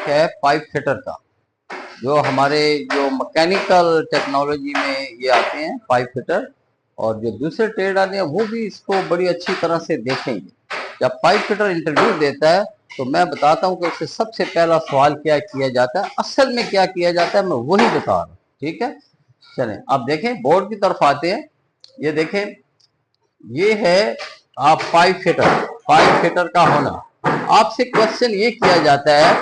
है pipe fitter का, जो हमारे जो मैकेनिकल टेक्नोलॉजी में ये आते हैं पाइप फिटर, और जो दूसरे ट्रेड आते हैं वो भी इसको बड़ी अच्छी तरह से देखेंगे। जब पाइप फिटर इंटरव्यू देता है तो मैं बताता हूँ कि उससे सबसे पहला सवाल क्या किया जाता है, असल में क्या किया जाता है मैं वही बता रहा हूँ। ठीक है, चलें अब देखें बोर्ड की तरफ आते हैं। ये देखें, ये है आप पाइप फिटर का होना। आपसे क्वेश्चन ये किया जाता है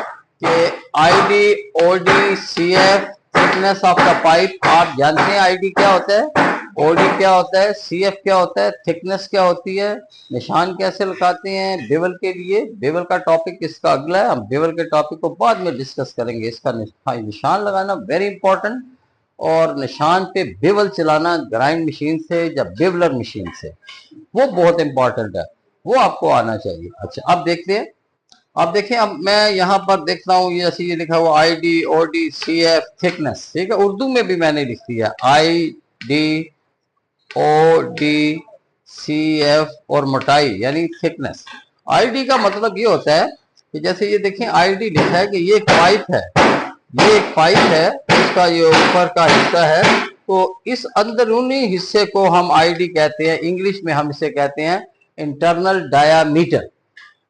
कि ID, OD, CF, thickness of the pipe. आप जानते हैं आईडी क्या होता है, ओडी क्या होता है, सीएफ क्या होता है, थिकनेस क्या होती है, निशान कैसे लगाते हैं बेवल के लिए। बेवल का टॉपिक इसका अगला है, हम बेवल के टॉपिक को बाद में डिस्कस करेंगे। इसका निशान लगाना वेरी इंपॉर्टेंट, और निशान पे बेवल चलाना ग्राइंड मशीन से या बेवलर मशीन से, वो बहुत इंपॉर्टेंट है, वो आपको आना चाहिए। अच्छा अब देखते हैं, अब देखें, अब मैं यहाँ पर देख रहा हूँ ये ऐसे ये लिखा हुआ I D, O D, C F, thickness. ठीक है, उर्दू में भी मैंने लिख दिया I D, O D, C F और मोटाई यानी थिकनेस। आई डी का मतलब ये होता है कि जैसे ये देखें आई डी लिखा है कि ये एक पाइप है, ये एक पाइप है, इसका ये ऊपर का हिस्सा है, तो इस अंदरूनी हिस्से को हम आईडी कहते हैं। इंग्लिश में हम इसे कहते हैं इंटरनल डायामीटर,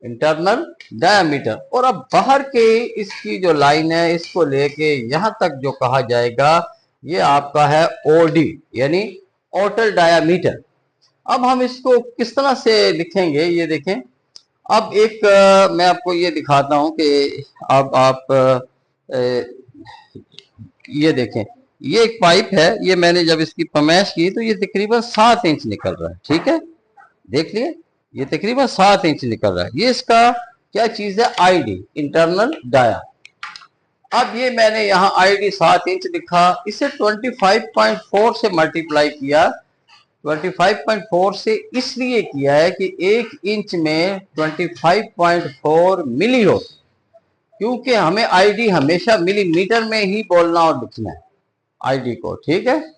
इंटरनल डायामीटर। और अब बाहर के इसकी जो लाइन है इसको लेके यहां तक जो कहा जाएगा ये आपका है ओडी यानी ओटल डायामीटर। अब हम इसको किस तरह से लिखेंगे ये देखें। अब एक मैं आपको ये दिखाता हूं कि अब आप ये देखें, ये एक पाइप है, ये मैंने जब इसकी पमैश की तो ये तकरीबन 7 इंच निकल रहा है। ठीक है, देख लिए, ये तकरीबन 7 इंच निकल रहा है। ये इसका क्या चीज है, आईडी, इंटरनल डाया। अब ये मैंने यहाँ आईडी 7 इंच लिखा, इसे 25.4 से मल्टीप्लाई किया। 25.4 से इसलिए किया है कि 1 इंच में 25.4 मिली होती, क्योंकि हमें आईडी हमेशा मिलीमीटर में ही बोलना और लिखना है आईडी को। ठीक है,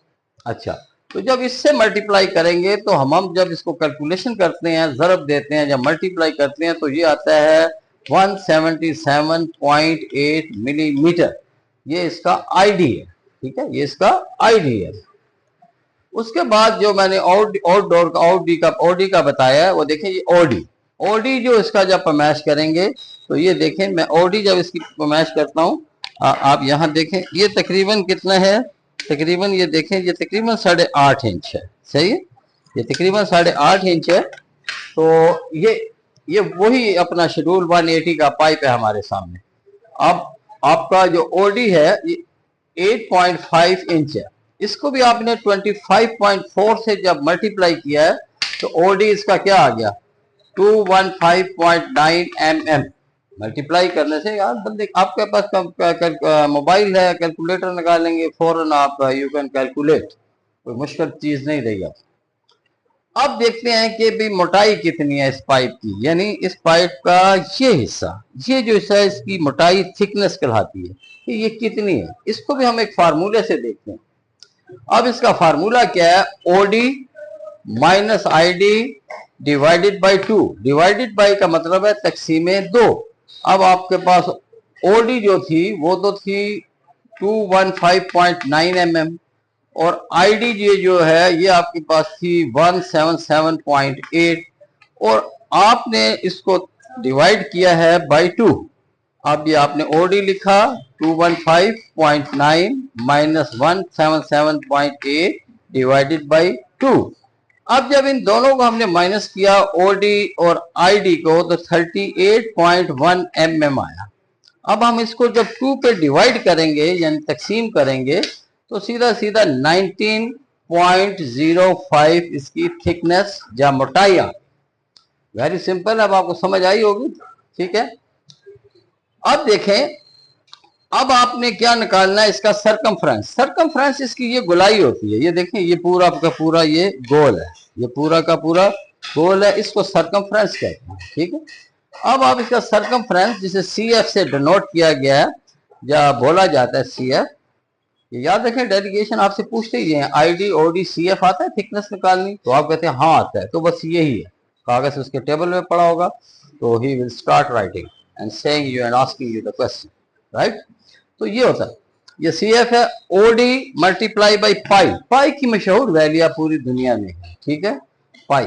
अच्छा तो जब इससे मल्टीप्लाई करेंगे तो हम जब इसको कैलकुलेशन करते हैं, ज़रब देते हैं, जब मल्टीप्लाई करते हैं तो ये आता है 177.8 मिलीमीटर। ये इसका आईडी है। ठीक है, ये इसका आईडी है। उसके बाद जो मैंने ओडी का बताया है वो देखें, ये ओडी जो इसका जब पमैश करेंगे तो ये देखें, मैं ओडी जब इसकी पमैश करता हूँ, आप यहाँ देखें ये तकरीबन कितना है, तकरीबन ये देखें ये तकरीबन 8.5 इंच है। सही है, ये तकरीबन 8.5 इंच है। तो ये वही अपना शेड्यूल 180 का पाइप है हमारे सामने। अब आपका जो ओडी है ये 8.5 इंच है, इसको भी आपने 25.4 से जब मल्टीप्लाई किया है तो ओडी इसका क्या आ गया, 215.9 mm। मल्टीप्लाई करने से यार बंदे आपके पास मोबाइल है, कैलकुलेटर निकालेंगे फौरन आप, यू कैन कैलकुलेट, कोई मुश्किल चीज नहीं रही। अब देखते हैं कि भी मोटाई कितनी है इस पाइप की, यानी इस पाइप का ये हिस्सा, ये जो हिस्सा है इसकी मोटाई थिकनेस कहलाती है कि ये कितनी है। इसको भी हम एक फार्मूले से देखते हैं। अब इसका फार्मूला क्या है, OD minus ID divided by 2। Divided by का मतलब है तकसीमे 2। अब आपके पास ओडी जो थी वो तो थी 215.9 mm, और आईडी जो है ये आपके पास थी 177.8, और आपने इसको डिवाइड किया है बाई 2। अब ये आपने ओडी लिखा 215.9 माइनस 177.8 डिवाइडेड बाई 2। अब जब इन दोनों को हमने माइनस किया ओडी और आईडी को तो 38.1 mm आया। अब हम इसको जब 2 पे डिवाइड करेंगे यानी तकसीम करेंगे तो सीधा सीधा 19.05 इसकी थिकनेस या मोटाई आ। वेरी सिंपल, अब आपको समझ आई होगी। ठीक है, अब देखें, अब आपने क्या निकालना है, इसका सरकमफ्रेंस। सरकमफ्रेंस इसकी ये गोलाई होती है, ये देखें ये पूरा का पूरा ये गोल है, ये पूरा का पूरा गोल है, इसको सरकमफ्रेंस कहते हैं। ठीक है, अब आप इसका सरकमफ्रेंस जिसे सीएफ से डिनोट किया गया है या बोला जाता है सीएफ, याद रखें डेलीगेशन आपसे पूछते ही हैं आईडी ओडी सीएफ आता है थिकनेस निकालनी, तो आप कहते हैं हाँ आता है, तो बस यही है, कागज उसके टेबल में पड़ा होगा, तो he will start writing and saying you and asking you the question. Right. तो ये होता है, ये CF है, OD मल्टीप्लाई बाई पाई। पाई की मशहूर वैल्यू पूरी दुनिया में है, ठीक है। पाई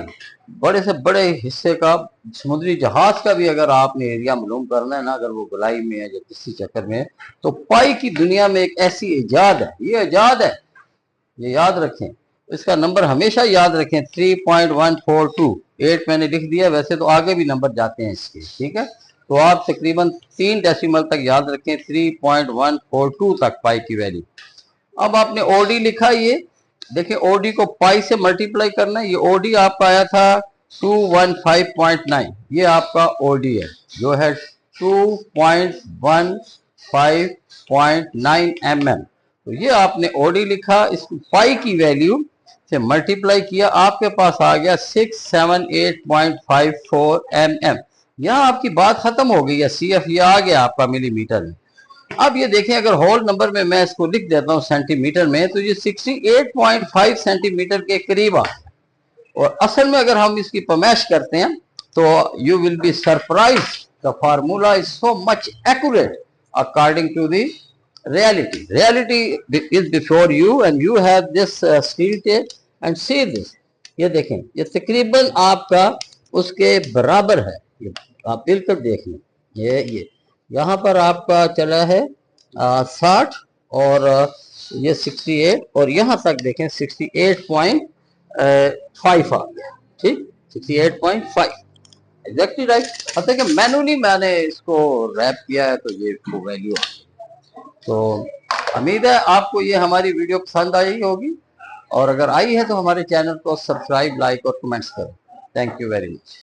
बड़े से बड़े हिस्से का समुद्री जहाज का भी अगर आपने एरिया मालूम करना है ना, अगर वो गोलाई में है या किसी चक्कर में है, तो पाई की दुनिया में एक ऐसी इजाद है, ये इजाद है, ये याद रखें। इसका नंबर हमेशा याद रखें, 3.142। 8 मैंने लिख दिया, वैसे तो आगे भी नंबर जाते हैं इसके, ठीक है। तो आप तकरीबन 3 डेसिमल तक याद रखें, 3.142 तक पाई की वैल्यू। अब आपने OD लिखा, ये देखिए OD को पाई से मल्टीप्लाई करना है। ये OD आपका आया था 215.9, ये आपका OD है जो है 2.15.9 mm। तो ये आपने OD लिखा, इसको पाई की वैल्यू से मल्टीप्लाई किया, आपके पास आ गया 678.54 mm। यहाँ आपकी बात खत्म हो गई है, CF ये आ गया आपका मिलीमीटर में। अब ये देखें, अगर होल नंबर में मैं इसको लिख देता हूँ सेंटीमीटर में, तो ये 68.5 सेंटीमीटर के करीब आ। और असल में अगर हम इसकी पमैश करते हैं तो you will be surprise, the formula is so much accurate according to the reality। Reality is before you and you have this steel tape and see this। ये देखें, ये तकरीबन आपका उसके बराबर है, ये आप बिल्कुल देख लें। ये यहाँ पर आपका चला है 60 और ये 68, और यहाँ तक देखें 68.5 आ गया, ठीक, 68.5 एग्जैक्टली राइट। अब देखिए मैनुअली मैंने इसको रैप किया है, तो ये वैल्यू। तो उम्मीद है आपको ये हमारी वीडियो पसंद आई होगी, और अगर आई है तो हमारे चैनल को सब्सक्राइब, लाइक और कमेंट्स करें। Thank you very much.